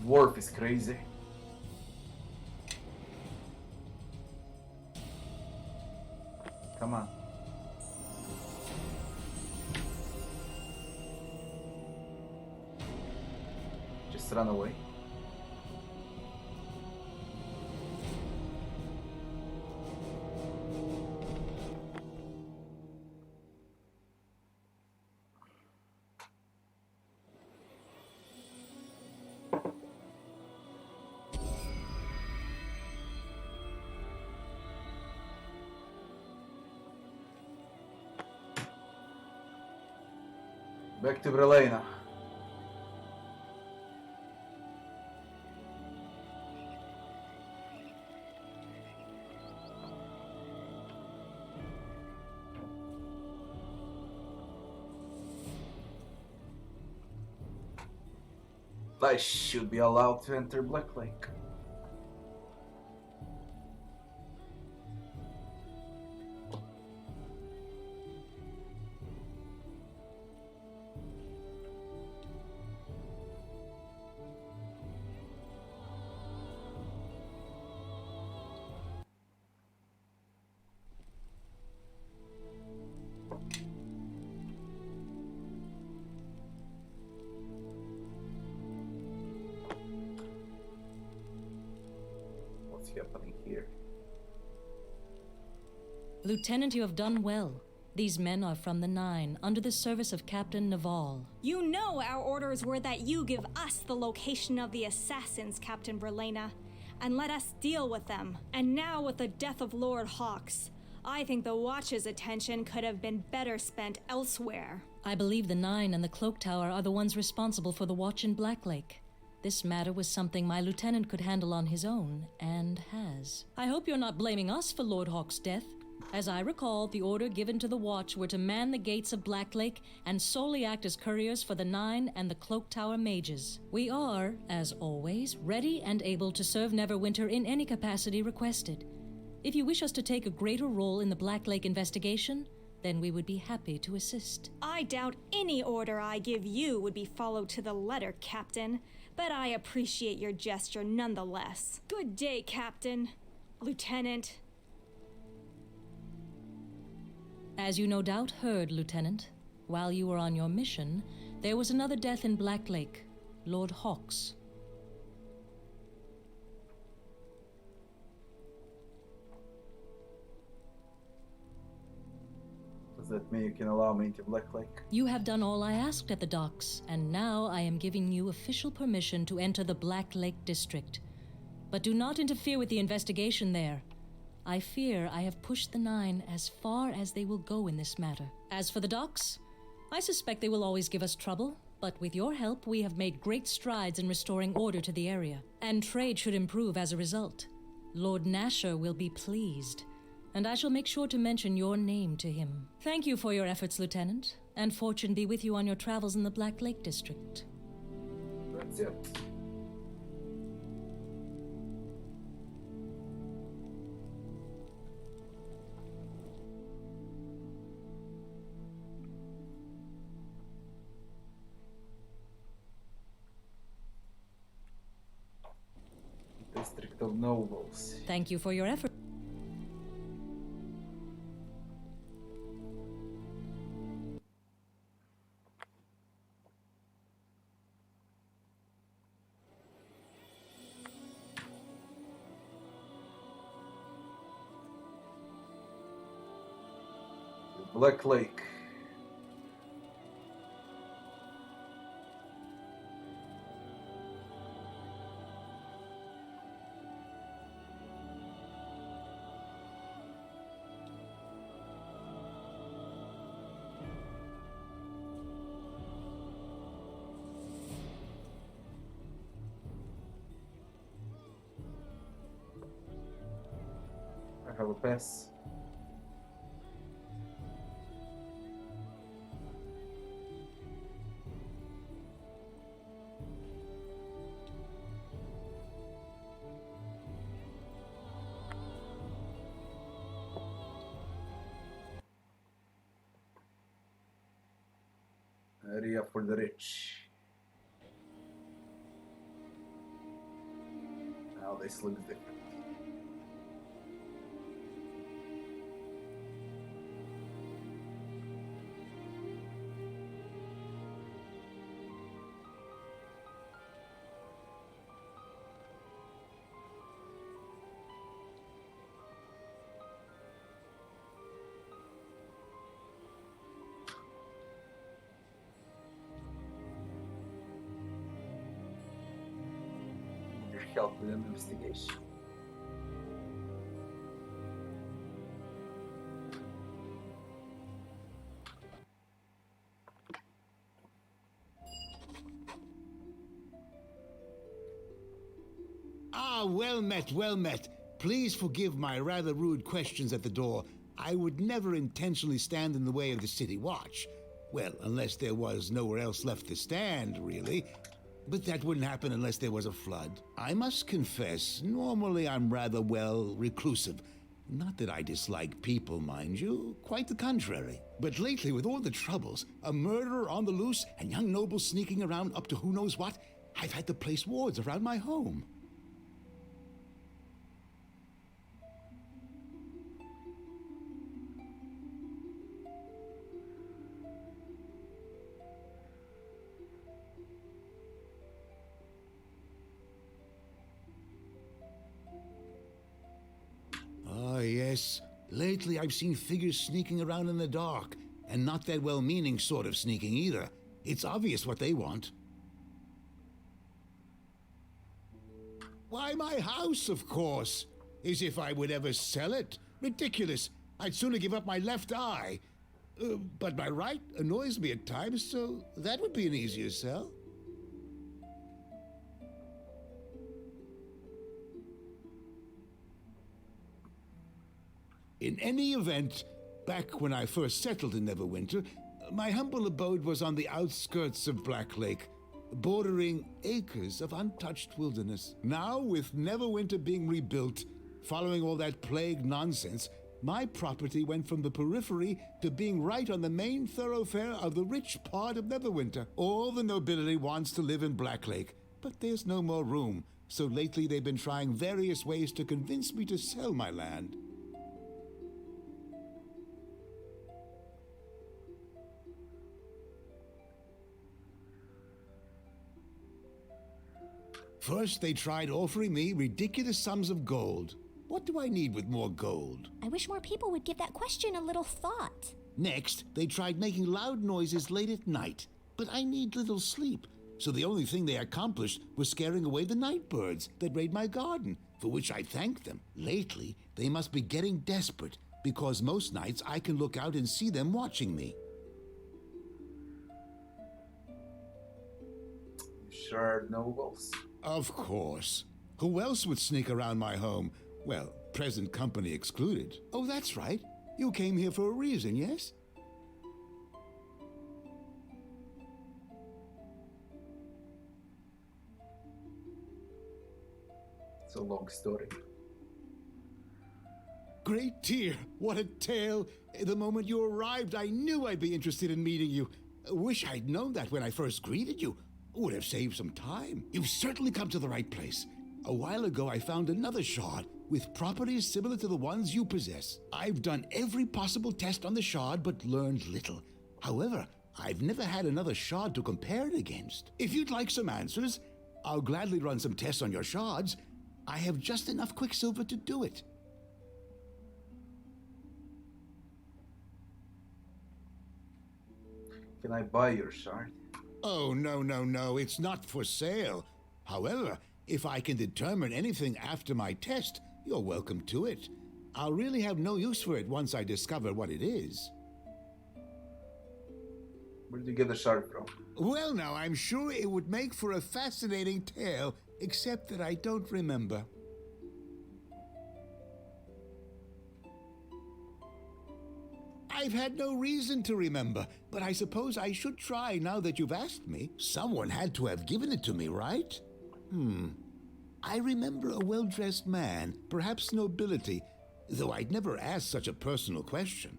Dwarf is crazy. Come on. Just run away. Back to Brelena. I should be allowed to enter Black Lake. happening here? Lieutenant, you have done well. These men are from the Nine, under the service of Captain Naval. You know our orders were that you give us the location of the assassins, Captain Verlena, and let us deal with them. And now with the death of Lord Hawks, I think the Watch's attention could have been better spent elsewhere. I believe the Nine and the Cloak Tower are the ones responsible for the Watch in Blacklake. This matter was something my lieutenant could handle on his own, and has. I hope you're not blaming us for Lord Hawk's death. As I recall, the order given to the Watch were to man the gates of Blacklake and solely act as couriers for the Nine and the Cloak Tower mages. We are, as always, ready and able to serve Neverwinter in any capacity requested. If you wish us to take a greater role in the Blacklake investigation, then we would be happy to assist. I doubt any order I give you would be followed to the letter, Captain, but I appreciate your gesture nonetheless. Good day, Captain. Lieutenant. As you no doubt heard, Lieutenant, while you were on your mission, there was another death in Blacklake, Lord Hawks. Does that mean you can allow me into Blacklake? You have done all I asked at the docks, and now I am giving you official permission to enter the Blacklake district. But do not interfere with the investigation there. I fear I have pushed the Nine as far as they will go in this matter. As for the docks, I suspect they will always give us trouble, but with your help we have made great strides in restoring order to the area, and trade should improve as a result. Lord Nasher will be pleased, and I shall make sure to mention your name to him. Thank you for your efforts, Lieutenant, and fortune be with you on your travels in the Black Lake District. That's it. District of Nobles. Thank you for your effort. Black Lake. I have a pass. Area for the rich. Now this looks different. Help with an investigation. Ah, well met, well met. Please forgive my rather rude questions at the door. I would never intentionally stand in the way of the city watch. Well, unless there was nowhere else left to stand, really. But that wouldn't happen unless there was a flood. I must confess, normally I'm rather, well, reclusive. Not that I dislike people, mind you, quite the contrary. But lately, with all the troubles, a murderer on the loose and young nobles sneaking around up to who knows what, I've had to place wards around my home. Lately, I've seen figures sneaking around in the dark, and not that well-meaning sort of sneaking either. It's obvious what they want. Why, my house, of course. As if I would ever sell it. Ridiculous. I'd sooner give up my left eye. But my right annoys me at times, so that would be an easier sell. In any event, back when I first settled in Neverwinter, my humble abode was on the outskirts of Black Lake, bordering acres of untouched wilderness. Now, with Neverwinter being rebuilt, following all that plague nonsense, my property went from the periphery to being right on the main thoroughfare of the rich part of Neverwinter. All the nobility wants to live in Black Lake, but there's no more room, so lately they've been trying various ways to convince me to sell my land. First, they tried offering me ridiculous sums of gold. What do I need with more gold? I wish more people would give that question a little thought. Next, they tried making loud noises late at night, but I need little sleep. So the only thing they accomplished was scaring away the night birds that raid my garden, for which I thanked them. Lately, they must be getting desperate, because most nights I can look out and see them watching me. Sure, nobles. Of course. Who else would sneak around my home? Well, present company excluded. Oh, that's right. You came here for a reason, yes? It's a long story. Great dear, what a tale. The moment you arrived, I knew I'd be interested in meeting you. Wish I'd known that when I first greeted you. Would have saved some time. You've certainly come to the right place. A while ago, I found another shard with properties similar to the ones you possess. I've done every possible test on the shard, but learned little. However, I've never had another shard to compare it against. If you'd like some answers, I'll gladly run some tests on your shards. I have just enough quicksilver to do it. Can I buy your shard? Oh, no, it's not for sale. However, if I can determine anything after my test, you're welcome to it. I'll really have no use for it once I discover what it is. Where did you get the shard from? Well, now, I'm sure it would make for a fascinating tale, except that I don't remember. I've had no reason to remember, but I suppose I should try now that you've asked me. Someone had to have given it to me, right? I remember a well-dressed man, perhaps nobility, though I'd never asked such a personal question.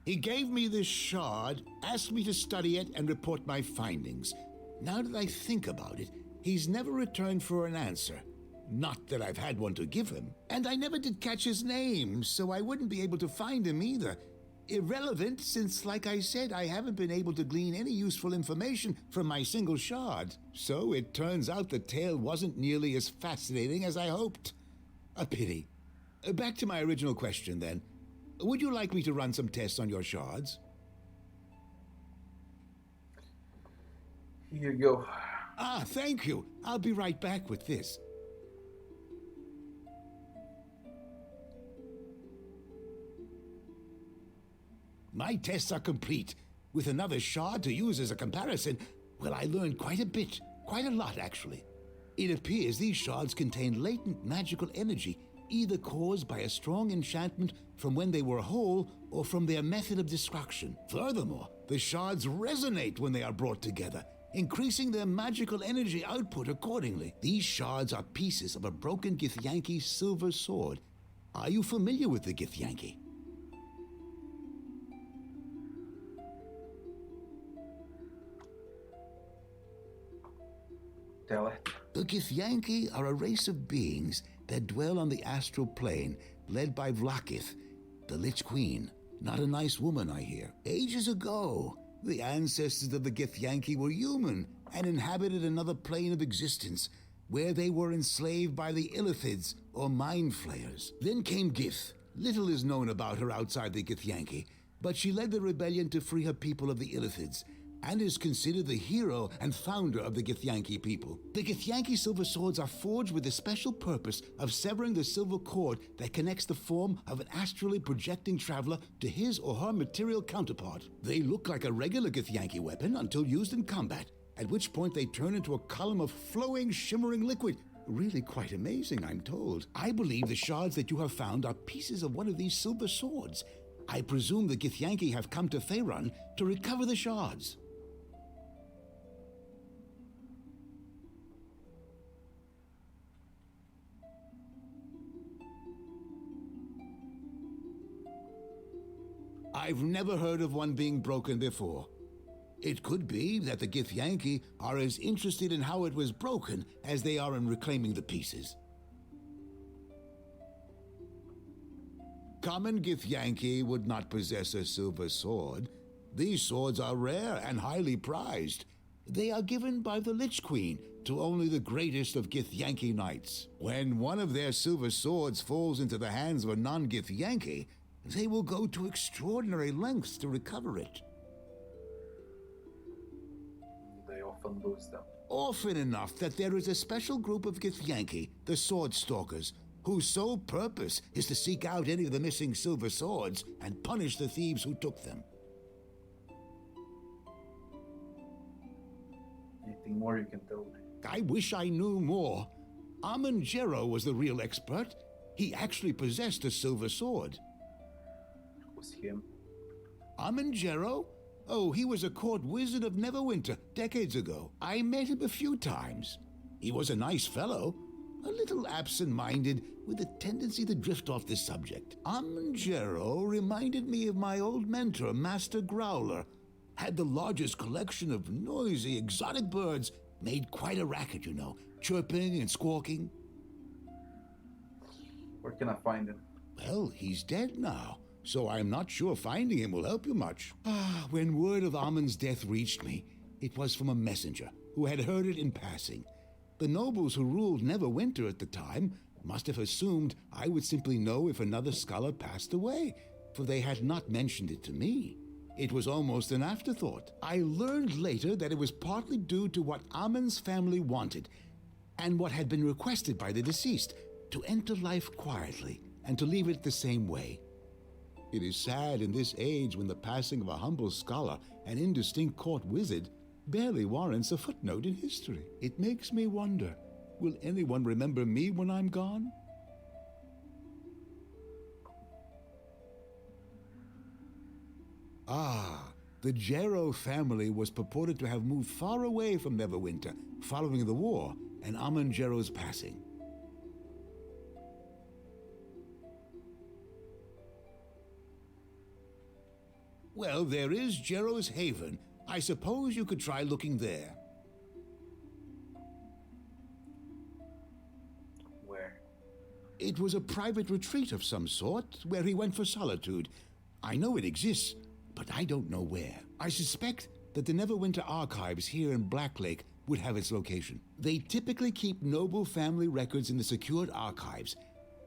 He gave me this shard, asked me to study it and report my findings. Now that I think about it, he's never returned for an answer. Not that I've had one to give him. And I never did catch his name, so I wouldn't be able to find him either. Irrelevant, since, like I said, I haven't been able to glean any useful information from my single shard. So it turns out the tale wasn't nearly as fascinating as I hoped. A pity. Back to my original question, then. Would you like me to run some tests on your shards? Here you go. Ah, thank you. I'll be right back with this. My tests are complete. With another shard to use as a comparison, well, I learned quite a bit. Quite a lot, actually. It appears these shards contain latent magical energy, either caused by a strong enchantment from when they were whole or from their method of destruction. Furthermore, the shards resonate when they are brought together, increasing their magical energy output accordingly. These shards are pieces of a broken Githyanki silver sword. Are you familiar with the Githyanki? Tell it. The Githyanki are a race of beings that dwell on the astral plane, led by Vlakith, the Lich Queen. Not a nice woman, I hear. Ages ago, the ancestors of the Githyanki were human and inhabited another plane of existence. where they were enslaved by the Illithids, or Mind Flayers. Then came Gith. Little is known about her outside the Githyanki, but she led the rebellion to free her people of the Illithids, and is considered the hero and founder of the Githyanki people. The Githyanki silver swords are forged with the special purpose of severing the silver cord that connects the form of an astrally projecting traveler to his or her material counterpart. They look like a regular Githyanki weapon until used in combat, at which point they turn into a column of flowing, shimmering liquid. Really quite amazing, I'm told. I believe the shards that you have found are pieces of one of these silver swords. I presume the Githyanki have come to Faerun to recover the shards. I've never heard of one being broken before. It could be that the Githyanki are as interested in how it was broken as they are in reclaiming the pieces. Common Githyanki would not possess a silver sword. These swords are rare and highly prized. They are given by the Lich Queen to only the greatest of Githyanki knights. When one of their silver swords falls into the hands of a non-Githyanki, they will go to extraordinary lengths to recover it. They often lose them. Often enough that there is a special group of Githyanki, the Sword Stalkers, whose sole purpose is to seek out any of the missing silver swords and punish the thieves who took them. Anything more you can tell me? I wish I knew more. Amon Jero was the real expert. He actually possessed a silver sword. Was him? Amon Jero? Oh, he was a court wizard of Neverwinter decades ago. I met him a few times. He was a nice fellow, a little absent-minded, with a tendency to drift off the subject. Amon Jero reminded me of my old mentor, Master Growler. Had the largest collection of noisy, exotic birds, made quite a racket, you know, chirping and squawking. Where can I find him? Well, he's dead now, so I'm not sure finding him will help you much. When word of Amon's death reached me, it was from a messenger who had heard it in passing. The nobles who ruled Neverwinter at the time must have assumed I would simply know if another scholar passed away, for they had not mentioned it to me. It was almost an afterthought. I learned later that it was partly due to what Amon's family wanted, and what had been requested by the deceased, to enter life quietly and to leave it the same way. It is sad in this age when the passing of a humble scholar, an indistinct court wizard, barely warrants a footnote in history. It makes me wonder, will anyone remember me when I'm gone? The Jero family was purported to have moved far away from Neverwinter following the war and Amon Jero's passing. Well, there is Jero's Haven. I suppose you could try looking there. Where? It was a private retreat of some sort, where he went for solitude. I know it exists, but I don't know where. I suspect that the Neverwinter archives here in Blacklake would have its location. They typically keep noble family records in the secured archives.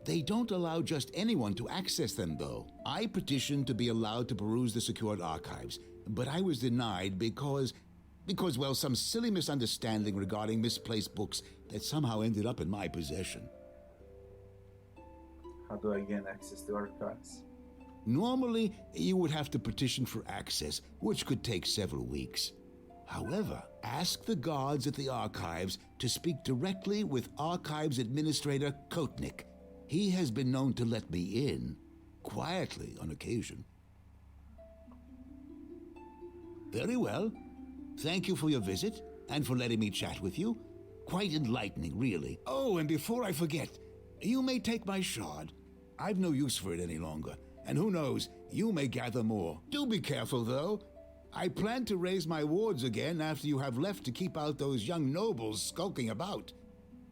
They don't allow just anyone to access them, though. I petitioned to be allowed to peruse the secured archives, but I was denied because, well, some silly misunderstanding regarding misplaced books that somehow ended up in my possession. How do I gain access to archives? Normally, you would have to petition for access, which could take several weeks. However, ask the guards at the archives to speak directly with Archives Administrator Kotnik. He has been known to let me in, quietly on occasion. Very well. Thank you for your visit, and for letting me chat with you. Quite enlightening, really. Oh, and before I forget, you may take my shard. I've no use for it any longer, and who knows, you may gather more. Do be careful, though. I plan to raise my wards again after you have left to keep out those young nobles skulking about.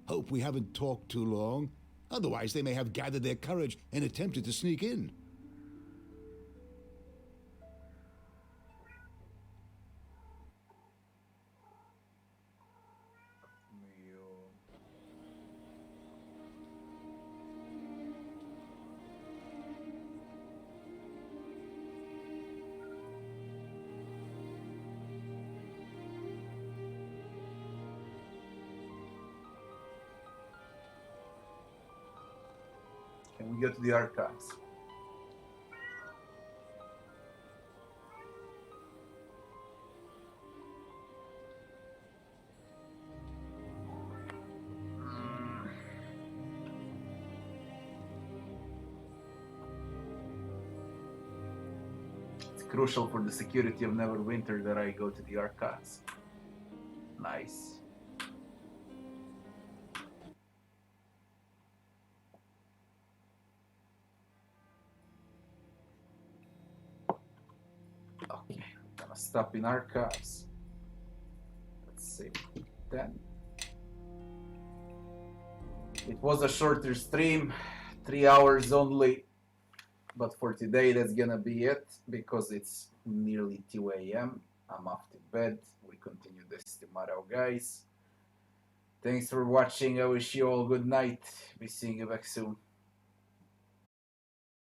Hope we haven't talked too long. Otherwise, they may have gathered their courage and attempted to sneak in. we go to the archives. It's crucial for the security of Neverwinter that I go to the archives. Nice. Okay, I'm gonna stop in archives. Let's see. Then it was a shorter stream, 3 hours only. But for today, that's gonna be it because it's nearly 2 a.m. I'm off to bed. We continue this tomorrow, guys. Thanks for watching. I wish you all good night. Be seeing you back soon.